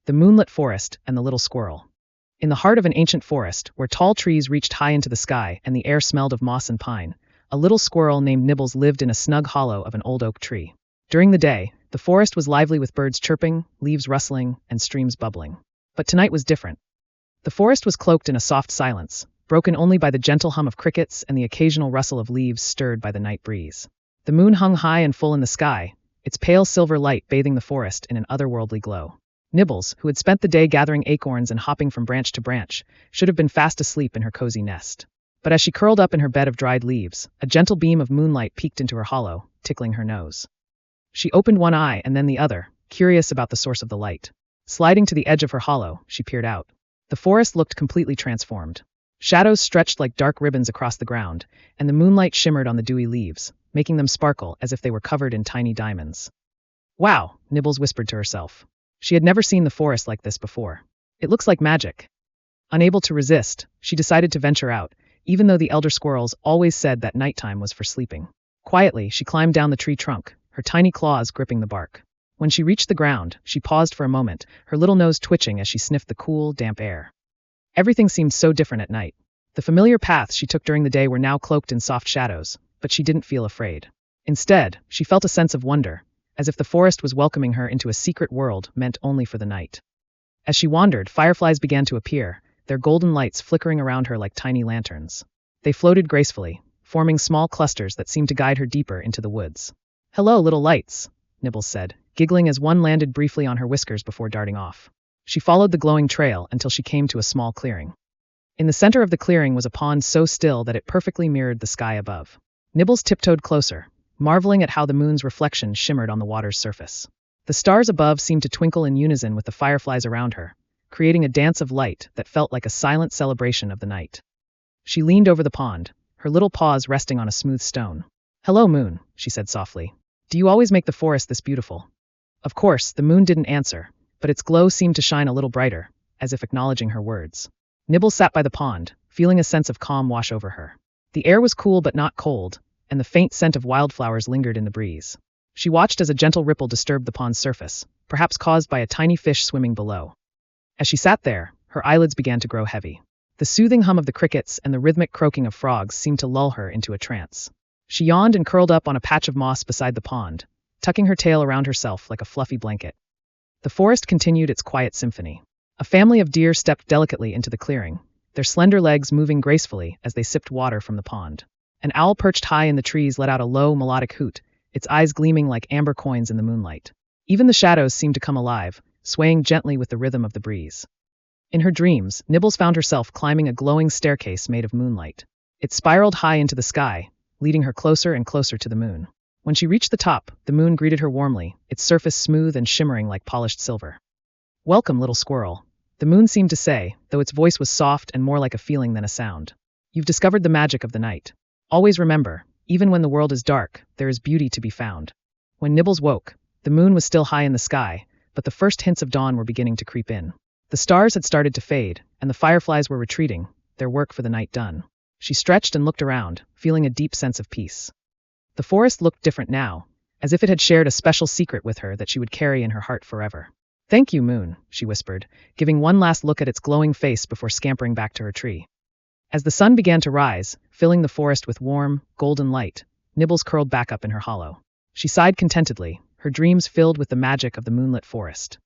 The Moonlit Forest and the Little Squirrel. In the heart of an ancient forest, where tall trees reached high into the sky and the air smelled of moss and pine, a little squirrel named Nibbles lived in a snug hollow of an old oak tree. During the day, the forest was lively with birds chirping, leaves rustling, and streams bubbling. But tonight was different. The forest was cloaked in a soft silence, broken only by the gentle hum of crickets and the occasional rustle of leaves stirred by the night breeze. The moon hung high and full in the sky, its pale silver light bathing the forest in an otherworldly glow. Nibbles, who had spent the day gathering acorns and hopping from branch to branch, should have been fast asleep in her cozy nest. But as she curled up in her bed of dried leaves, a gentle beam of moonlight peeked into her hollow, tickling her nose. She opened one eye and then the other, curious about the source of the light. Sliding to the edge of her hollow, she peered out. The forest looked completely transformed. Shadows stretched like dark ribbons across the ground, and the moonlight shimmered on the dewy leaves, making them sparkle as if they were covered in tiny diamonds. "Wow," Nibbles whispered to herself. She had never seen the forest like this before. "It looks like magic." Unable to resist, she decided to venture out, even though the elder squirrels always said that nighttime was for sleeping. Quietly, she climbed down the tree trunk, her tiny claws gripping the bark. When she reached the ground, she paused for a moment, her little nose twitching as she sniffed the cool, damp air. Everything seemed so different at night. The familiar paths she took during the day were now cloaked in soft shadows, but she didn't feel afraid. Instead, she felt a sense of wonder, as if the forest was welcoming her into a secret world meant only for the night. As she wandered, fireflies began to appear, their golden lights flickering around her like tiny lanterns. They floated gracefully, forming small clusters that seemed to guide her deeper into the woods. "Hello, little lights," Nibbles said, giggling as one landed briefly on her whiskers before darting off. She followed the glowing trail until she came to a small clearing. In the center of the clearing was a pond so still that it perfectly mirrored the sky above. Nibbles tiptoed closer, marveling at how the moon's reflection shimmered on the water's surface. The stars above seemed to twinkle in unison with the fireflies around her, creating a dance of light that felt like a silent celebration of the night. She leaned over the pond, her little paws resting on a smooth stone. "Hello, moon," she said softly. "Do you always make the forest this beautiful?" Of course, the moon didn't answer, but its glow seemed to shine a little brighter, as if acknowledging her words. Nibbles sat by the pond, feeling a sense of calm wash over her. The air was cool but not cold, and the faint scent of wildflowers lingered in the breeze. She watched as a gentle ripple disturbed the pond's surface, perhaps caused by a tiny fish swimming below. As she sat there, her eyelids began to grow heavy. The soothing hum of the crickets and the rhythmic croaking of frogs seemed to lull her into a trance. She yawned and curled up on a patch of moss beside the pond, tucking her tail around herself like a fluffy blanket. The forest continued its quiet symphony. A family of deer stepped delicately into the clearing, their slender legs moving gracefully as they sipped water from the pond. An owl perched high in the trees let out a low, melodic hoot, its eyes gleaming like amber coins in the moonlight. Even the shadows seemed to come alive, swaying gently with the rhythm of the breeze. In her dreams, Nibbles found herself climbing a glowing staircase made of moonlight. It spiraled high into the sky, leading her closer and closer to the moon. When she reached the top, the moon greeted her warmly, its surface smooth and shimmering like polished silver. "Welcome, little squirrel," the moon seemed to say, though its voice was soft and more like a feeling than a sound. "You've discovered the magic of the night. Always remember, even when the world is dark, there is beauty to be found." When Nibbles woke, the moon was still high in the sky, but the first hints of dawn were beginning to creep in. The stars had started to fade, and the fireflies were retreating, their work for the night done. She stretched and looked around, feeling a deep sense of peace. The forest looked different now, as if it had shared a special secret with her that she would carry in her heart forever. "Thank you, moon," she whispered, giving one last look at its glowing face before scampering back to her tree. As the sun began to rise, filling the forest with warm, golden light, Nibbles curled back up in her hollow. She sighed contentedly, her dreams filled with the magic of the moonlit forest.